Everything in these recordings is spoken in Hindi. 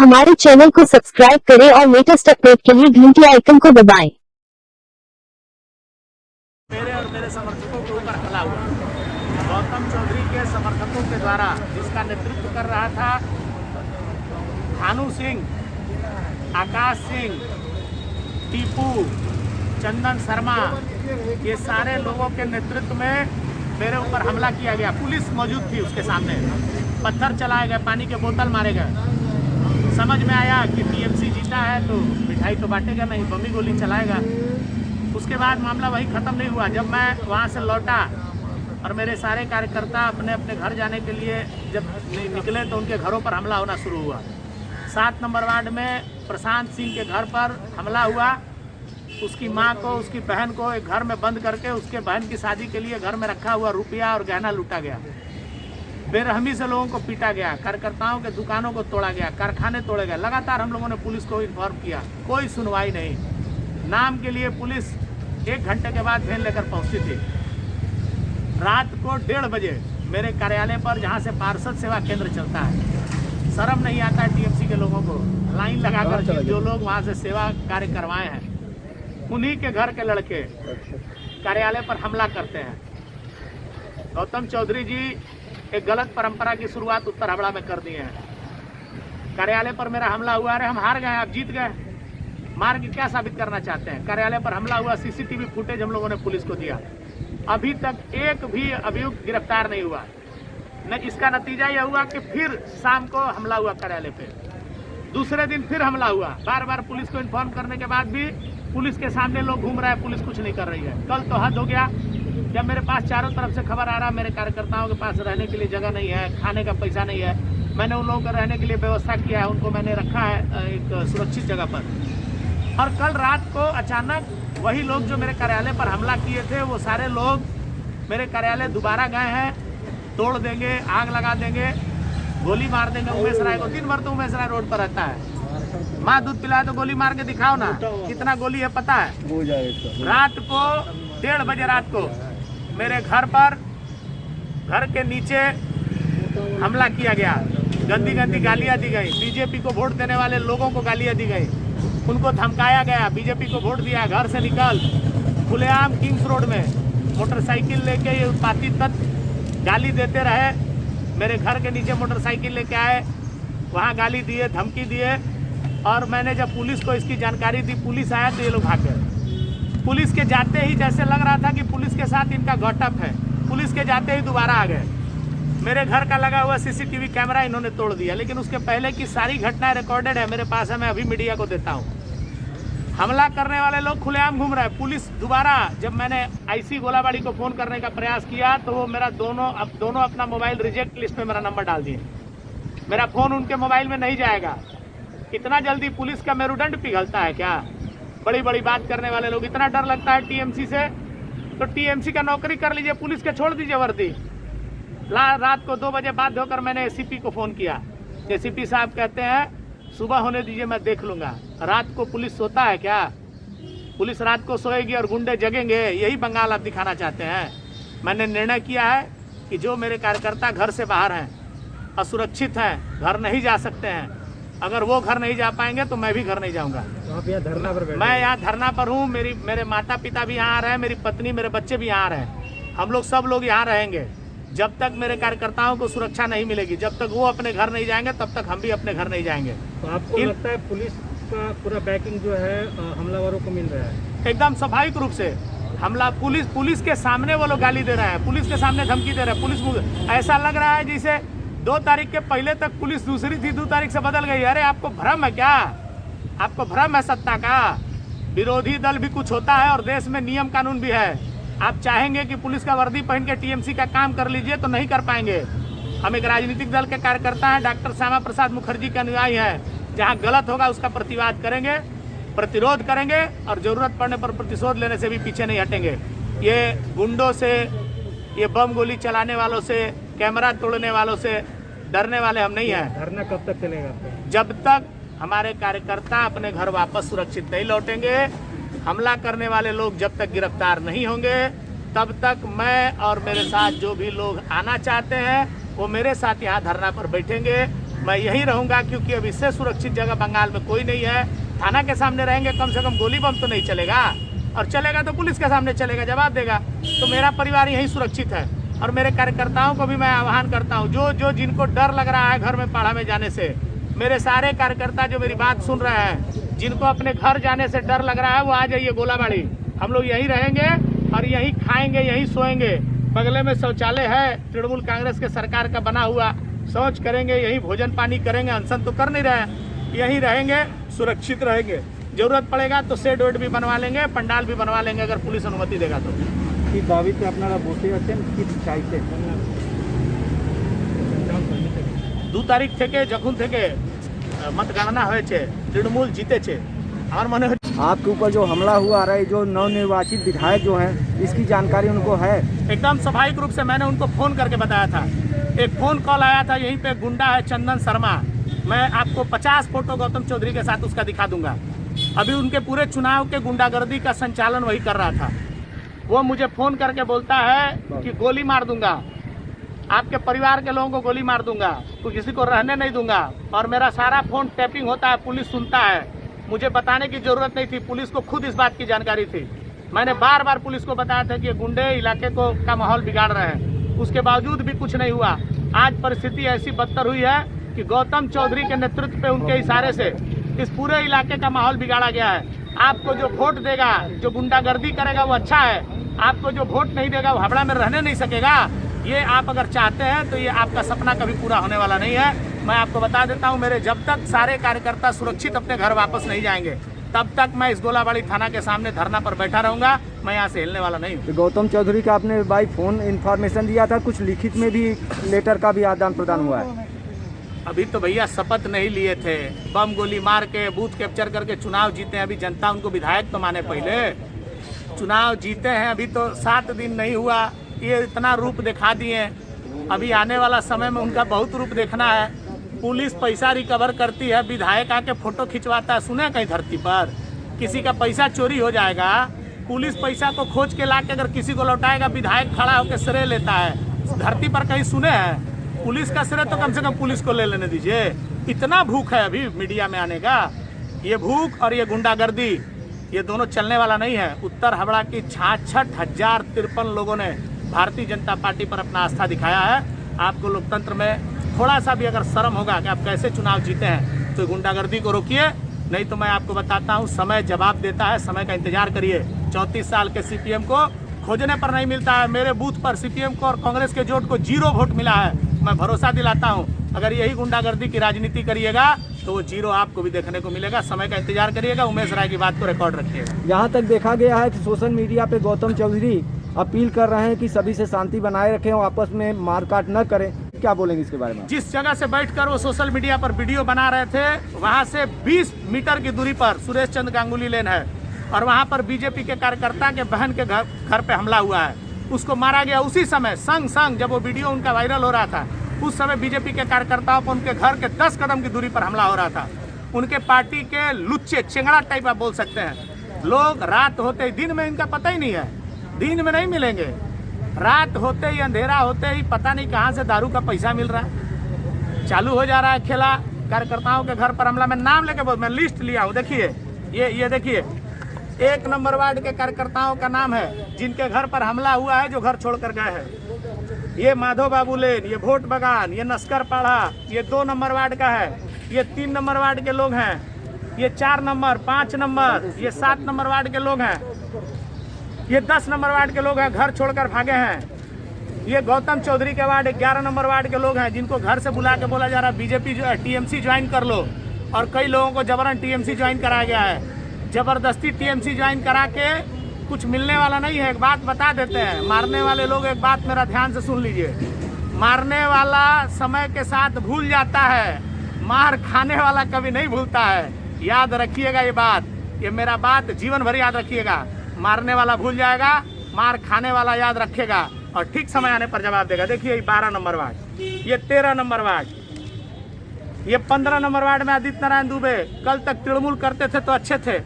हमारे चैनल को सब्सक्राइब करें और लेटेस्ट अपडेट के लिए घंटी आइकन को दबाएं। मेरे और मेरे समर्थकों के ऊपर हमला हुआ। गौतम चौधरी के समर्थकों के द्वारा, जिसका नेतृत्व कर रहा था भानु सिंह, आकाश सिंह, टीपू, चंदन शर्मा, ये सारे लोगों के नेतृत्व में मेरे ऊपर हमला किया गया। पुलिस मौजूद थी उसके सामने, पत्थर चलाए गए, पानी के बोतल मारे गए। समझ में आया कि टीएमसी जीता है तो मिठाई तो बांटेगा नहीं, बमी गोली चलाएगा। उसके बाद मामला वही ख़त्म नहीं हुआ। जब मैं वहाँ से लौटा और मेरे सारे कार्यकर्ता अपने अपने घर जाने के लिए जब निकले तो उनके घरों पर हमला होना शुरू हुआ। 7 नंबर वार्ड में प्रशांत सिंह के घर पर हमला हुआ। उसकी मां को, उसकी बहन को एक घर में बंद करके उसके बहन की शादी के लिए घर में रखा हुआ रुपया और गहना लूटा गया। बेरहमी से लोगों को पीटा गया, कार्यकर्ताओं के दुकानों को तोड़ा गया, कारखाने तोड़े गए। लगातार हम लोगों ने पुलिस को इन्फॉर्म किया, कोई सुनवाई नहीं। नाम के लिए पुलिस 1 घंटे के बाद वैन लेकर पहुंची थी। रात को 1:30 बजे मेरे कार्यालय पर, जहां से पार्षद सेवा केंद्र चलता है, शर्म नहीं आता है टीएमसी के लोगों को, लाइन लगाकर जो लोग वहां से सेवा कार्य करवाए हैं उन्हीं के घर के लड़के कार्यालय पर हमला करते हैं। गौतम चौधरी जी एक गलत परंपरा की शुरुआत उत्तर हावड़ा में कर दिए हैं। कार्यालय पर मेरा हमला हुआ, अरे हम हार गए, आप जीत गए, मार के क्या साबित करना चाहते हैं? कार्यालय पर हमला हुआ, सीसीटीवी फुटेज हम लोगों ने पुलिस को दिया। अभी तक एक भी अभियुक्त गिरफ्तार नहीं हुआ। न इसका नतीजा यह हुआ कि फिर शाम को हमला हुआ कार्यालय पे, दूसरे दिन फिर हमला हुआ। बार बार पुलिस को इन्फॉर्म करने के बाद भी पुलिस के सामने लोग घूम रहे हैं, पुलिस कुछ नहीं कर रही है। कल तो हद हो गया, जब मेरे पास चारों तरफ से खबर आ रहा, मेरे कार्यकर्ताओं के पास रहने के लिए जगह नहीं है, खाने का पैसा नहीं है। मैंने उन लोगों का रहने के लिए व्यवस्था किया है, उनको मैंने रखा है एक सुरक्षित जगह पर। और कल रात को अचानक वही लोग जो मेरे कार्यालय पर हमला किए थे, वो सारे लोग मेरे कार्यालय दोबारा गए हैं, तोड़ देंगे, आग लगा देंगे, गोली मार देंगे उमेश राय को। दिन भर तो उमेश राय रोड पर रहता है, माँ दूध पिलाए तो गोली मार के दिखाओ ना, कितना गोली है पता है? रात को 1:30 बजे रात को मेरे घर पर, घर के नीचे हमला किया गया। गंदी गंदी गालियां दी गई, बीजेपी को वोट देने वाले लोगों को गालियां दी गई, उनको धमकाया गया, बीजेपी को वोट दिया, घर से निकल। खुलेआम किंग्स रोड में मोटरसाइकिल लेके ये उत्पाती तत्व गाली देते रहे। मेरे घर के नीचे मोटरसाइकिल लेके आए, वहाँ गाली दिए, धमकी दिए। और मैंने जब पुलिस को इसकी जानकारी दी, पुलिस आया तो ये लोग भाग गए। पुलिस के जाते ही जैसे लग रहा था कि पुलिस के साथ इनका गौटअप है, पुलिस के जाते ही दोबारा आ गए। मेरे घर का लगा हुआ सीसीटीवी कैमरा इन्होंने तोड़ दिया, लेकिन उसके पहले की सारी घटनाएं रिकॉर्डेड है, मेरे पास है, मैं अभी मीडिया को देता हूँ। हमला करने वाले लोग खुलेआम घूम रहे हैं। पुलिस दोबारा, जब मैंने आईसी गोलाबाड़ी को फ़ोन करने का प्रयास किया तो वो मेरा दोनों अपना मोबाइल रिजेक्ट लिस्ट में मेरा नंबर डाल दिए। मेरा फ़ोन उनके मोबाइल में नहीं जाएगा। इतना जल्दी पुलिस का मेरुदंड पिघलता है क्या? बड़ी बड़ी बात करने वाले लोग, इतना डर लगता है टीएमसी से, तो टीएमसी का नौकरी कर लीजिए, पुलिस के छोड़ दीजिए वर्दी। रात को 2 बजे बाध्य होकर मैंने एसीपी को फ़ोन किया। एसीपी साहब कहते हैं सुबह होने दीजिए, मैं देख लूँगा। रात को पुलिस सोता है क्या? पुलिस रात को सोएगी और गुंडे जगेंगे? यही बंगाल आप दिखाना चाहते हैं? मैंने निर्णय किया है कि जो मेरे कार्यकर्ता घर से बाहर हैं, असुरक्षित हैं, घर नहीं जा सकते हैं, अगर वो घर नहीं जा पाएंगे तो मैं भी घर नहीं जाऊंगा। तो आप यहाँ धरना पर बैठे? मैं यहाँ धरना पर हूँ, मेरे माता पिता भी यहाँ आ रहे हैं, मेरी पत्नी, मेरे बच्चे भी यहाँ आ रहे हैं। हम लोग सब लोग यहाँ रहेंगे जब तक मेरे कार्यकर्ताओं को सुरक्षा नहीं मिलेगी। जब तक वो अपने घर नहीं जाएंगे तब तक हम भी अपने घर नहीं जाएंगे। तो आपको लगता है पुलिस का पूरा बैकिंग जो है हमलावरों को मिल रहा है? एकदम स्वाभाविक रूप से हमला, पुलिस के सामने वो लोग गाली दे रहे हैं, पुलिस के सामने धमकी दे रहे हैं। पुलिस ऐसा लग रहा है जैसे 2 तारीख के पहले तक पुलिस दूसरी थी, 2 तारीख से बदल गई। अरे आपको भ्रम है क्या? आपको भ्रम है सत्ता का? विरोधी दल भी कुछ होता है और देश में नियम कानून भी है। आप चाहेंगे कि पुलिस का वर्दी पहन के टीएमसी का काम कर लीजिए तो नहीं कर पाएंगे। हम एक राजनीतिक दल के कार्यकर्ता हैं, डॉक्टर श्यामा प्रसाद मुखर्जी के अनुयायी हैं। जहां गलत होगा उसका प्रतिवाद करेंगे, प्रतिरोध करेंगे और जरूरत पड़ने पर प्रतिशोध लेने से भी पीछे नहीं हटेंगे। ये गुंडों से, ये बम गोली चलाने वालों से, कैमरा तोड़ने वालों से डरने वाले हम नहीं हैं। धरना कब तक चलेगा? जब तक हमारे कार्यकर्ता अपने घर वापस सुरक्षित नहीं लौटेंगे, हमला करने वाले लोग जब तक गिरफ्तार नहीं होंगे, तब तक मैं और मेरे साथ जो भी लोग आना चाहते हैं वो मेरे साथ यहाँ धरना पर बैठेंगे। मैं यहीं रहूँगा, क्योंकि अब इससे सुरक्षित जगह बंगाल में कोई नहीं है। थाना के सामने रहेंगे, कम से कम गोली बम तो नहीं चलेगा, और चलेगा तो पुलिस के सामने चलेगा, जवाब देगा। तो मेरा परिवार यहीं सुरक्षित है। और मेरे कार्यकर्ताओं को भी मैं आह्वान करता हूँ, जो जिनको डर लग रहा है घर में पढ़ा में जाने से, मेरे सारे कार्यकर्ता जो मेरी बात सुन रहे हैं, जिनको अपने घर जाने से डर लग रहा है, वो आ जाइए गोलाबाड़ी। हम लोग यहीं रहेंगे और यहीं खाएंगे, यहीं सोएंगे। बगले में शौचालय है, तृणमूल कांग्रेस के सरकार का बना हुआ, शौच करेंगे, यहीं भोजन पानी करेंगे। अनशन तो कर नहीं रहे, यहीं रहेंगे, सुरक्षित रहेंगे। जरूरत पड़ेगा तो शेड वेड भी बनवा लेंगे, पंडाल भी बनवा लेंगे, अगर पुलिस अनुमति देगा तो। কি দাবিতে আপনারা বসে আছেন, কি চাইছেন? 2 তারিখ থেকে যখন থেকে मतगणना হয়েছে, তৃণমূল জিতেছে। আমার মনে হচ্ছে आपके ऊपर जो हमला हुआ रहा, जो नवनिर्वाचित विधायक जो हैं, इसकी जानकारी उनको है? एकदम स्वाभाविक रूप से मैंने उनको फ़ोन करके बताया था। एक फ़ोन कॉल आया था, यहीं पे गुंडा है चंदन शर्मा, मैं आपको 50 फोटो गौतम चौधरी के साथ उसका दिखा दूंगा। अभी उनके पूरे चुनाव के गुंडागर्दी का संचालन वही कर रहा था। वो मुझे फ़ोन करके बोलता है कि गोली मार दूंगा, आपके परिवार के लोगों को गोली मार दूंगा, तो किसी को रहने नहीं दूंगा। और मेरा सारा फ़ोन टैपिंग होता है, पुलिस सुनता है। मुझे बताने की ज़रूरत नहीं थी, पुलिस को खुद इस बात की जानकारी थी। मैंने बार बार पुलिस को बताया था कि ये गुंडे इलाके को का माहौल बिगाड़ रहे हैं, उसके बावजूद भी कुछ नहीं हुआ। आज परिस्थिति ऐसी बदतर हुई है कि गौतम चौधरी के नेतृत्व पे, उनके इशारे से इस पूरे इलाके का माहौल बिगाड़ा गया है। आपको जो वोट देगा, जो गुंडागर्दी करेगा, वो अच्छा है। आपको जो वोट नहीं देगा, वो हावड़ा में रहने नहीं सकेगा। ये आप अगर चाहते हैं तो ये आपका सपना कभी पूरा होने वाला नहीं है। मैं आपको बता देता हूँ, मेरे जब तक सारे कार्यकर्ता सुरक्षित अपने घर वापस नहीं जाएंगे, तब तक मैं इस गोलाबाड़ी थाना के सामने धरना पर बैठा रहूंगा। मैं यहाँ से हिलने वाला नहीं हूँ। तो गौतम चौधरी का आपने बाई फोन इन्फॉर्मेशन दिया था, कुछ लिखित में भी लेटर का भी आदान प्रदान हुआ है? अभी तो भैया शपथ नहीं लिए थे, बम गोली मार के बूथ कैप्चर करके चुनाव जीते हैं। अभी जनता उनको विधायक तो माने, पहले चुनाव जीते हैं, अभी तो 7 दिन नहीं हुआ, ये इतना रूप दिखा दिए। अभी आने वाला समय में उनका बहुत रूप देखना है। पुलिस पैसा रिकवर करती है, विधायक आके फोटो खिंचवाता है। सुने कहीं धरती पर किसी का पैसा चोरी हो जाएगा, पुलिस पैसा को खोज के ला के अगर किसी को लौटाएगा, विधायक खड़ा होकर श्रेय लेता है। धरती पर कहीं सुने हैं? पुलिस का श्रेय तो कम से कम पुलिस को ले लेने दीजिए। इतना भूख है अभी मीडिया में आने का। ये भूख और ये गुंडागर्दी, ये दोनों चलने वाला नहीं है। उत्तर हावड़ा की 66,053 लोगों ने भारतीय जनता पार्टी पर अपना आस्था दिखाया है। आपको लोकतंत्र में थोड़ा सा भी अगर शर्म होगा कि आप कैसे चुनाव जीते हैं, तो गुंडागर्दी को रोकिए, नहीं तो मैं आपको बताता हूँ, समय जवाब देता है। समय का इंतजार करिए। 34 साल के सीपीएम को खोजने पर नहीं मिलता है। मेरे बूथ पर सीपीएम को और कांग्रेस के जोट को 0 वोट मिला है। मैं भरोसा दिलाता हूँ, अगर यही गुंडागर्दी की राजनीति करिएगा तो वो 0 आपको भी देखने को मिलेगा। समय का इंतजार करिएगा। उमेश राय की बात को रिकॉर्ड रखिएगा। यहाँ तक देखा गया है कि सोशल मीडिया पे गौतम चौधरी अपील कर रहे हैं कि सभी से शांति बनाए रखें और आपस में मारकाट न करें। क्या बोलेंगे इसके बारे में? जिस जगह से बैठकर वो सोशल मीडिया पर वीडियो बना रहे थे, वहां से 20 मीटर की दूरी पर सुरेश चंद्र गांगुली लेन है, और वहां पर बीजेपी के कार्यकर्ता के बहन के घर पे हमला हुआ है। उसको मारा गया उसी समय, संग जब वो वीडियो उनका वायरल हो रहा था, उस समय बीजेपी के कार्यकर्ताओं पर उनके घर के 10 कदम की दूरी पर हमला हो रहा था। उनके पार्टी के लुच्चे चेंगड़ा टाइप आप बोल सकते हैं लोग, रात होते ही, दिन में इनका पता ही नहीं है, दिन में नहीं मिलेंगे, रात होते ही, अंधेरा होते ही पता नहीं कहाँ से दारू का पैसा मिल रहा है, चालू हो जा रहा है खेला। कार्यकर्ताओं के घर पर हमला, मैं नाम लेके बोल, मैं लिस्ट लिया हूँ, देखिए ये देखिए, 1 नंबर वार्ड के कार्यकर्ताओं का नाम है जिनके घर पर हमला हुआ है, जो घर छोड़कर गए हैं। ये माधव बाबू लेन, ये भोट बगान, ये नस्कर पाड़ा, ये 2 नंबर वार्ड का है, ये 3 नंबर वार्ड के लोग हैं, ये 4 नंबर, 5 नंबर, ये 7 नंबर वार्ड के लोग हैं, ये 10 नंबर वार्ड के लोग हैं, घर छोड़कर भागे हैं। ये गौतम चौधरी के वार्ड 11 नंबर वार्ड के लोग हैं, जिनको घर से बुला के बोला जा रहा है बीजेपी जो है टीएमसी ज्वाइन कर लो, और कई लोगों को जबरन टीएमसी ज्वाइन कराया गया है। जबरदस्ती टीएमसी ज्वाइन करा के कुछ मिलने वाला नहीं है। एक बात बता देते हैं, मारने वाले लोग, एक बात मेरा ध्यान से सुन लीजिए, मारने वाला समय के साथ भूल जाता है, मार खाने वाला कभी नहीं भूलता है। याद रखिएगा ये बात, ये मेरा बात जीवन भर याद रखिएगा। मारने वाला भूल जाएगा, मार खाने वाला याद रखेगा, और ठीक समय आने पर जवाब देगा। देखिए 12 नंबर वार्ड, ये 13 नंबर वार्ड, ये 15 नंबर वार्ड में आदित्य नारायण दुबे कल तक तृणमूल करते थे तो अच्छे थे,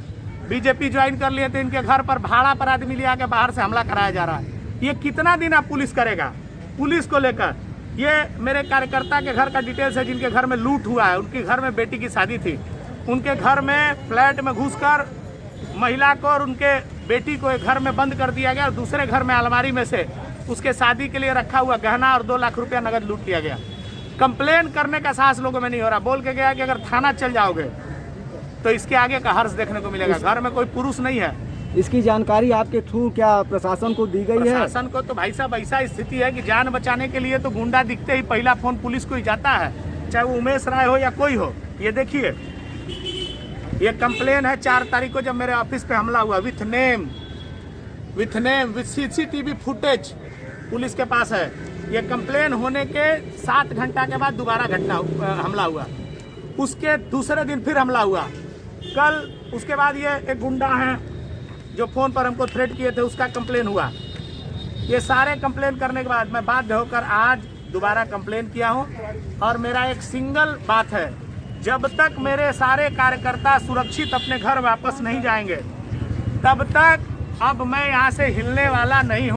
बीजेपी ज्वाइन कर लिए थे, इनके घर पर भाड़ा पर आदमी ले आके बाहर से हमला कराया जा रहा है। ये कितना दिन आप पुलिस करेगा? पुलिस को लेकर ये मेरे कार्यकर्ता के घर का डिटेल्स है, जिनके घर में लूट हुआ है। उनके घर में बेटी की शादी थी, उनके घर में फ्लैट में घुसकर महिला को और उनके बेटी को एक घर में बंद कर दिया गया और दूसरे घर में अलमारी में से उसके शादी के लिए रखा हुआ गहना और 2 लाख रुपया नगद लूट लिया गया। कंप्लेन करने का साहस लोगों में नहीं हो रहा। बोल के गया कि अगर थाना चल जाओगे तो इसके आगे का हर्ष देखने को मिलेगा। घर में कोई पुरुष नहीं है। इसकी जानकारी आपके थ्रू क्या प्रशासन को दी गई है? प्रशासन को तो भाई साहब ऐसा स्थिति है कि जान बचाने के लिए तो गुंडा दिखते ही पहला फोन पुलिस को ही जाता है, चाहे वो उमेश राय हो या कोई हो। ये देखिए, ये कंप्लेन है 4 तारीख को जब मेरे ऑफिस पे हमला हुआ, with name with CCTV footage police के पास है। ये कंप्लेन होने के 7 घंटा के बाद दोबारा हमला हुआ। उसके दूसरे दिन फिर हमला हुआ कल। उसके बाद ये एक गुंडा है जो फोन पर हमको थ्रेट किए थे, उसका कंप्लेन हुआ। ये सारे कंप्लेन करने के बाद मैं बाध्य होकर आज दोबारा कंप्लेन किया हूँ। और मेरा एक सिंगल बात है, जब तक मेरे सारे कार्यकर्ता सुरक्षित अपने घर वापस नहीं जाएंगे तब तक अब मैं यहाँ से हिलने वाला नहीं हूँ।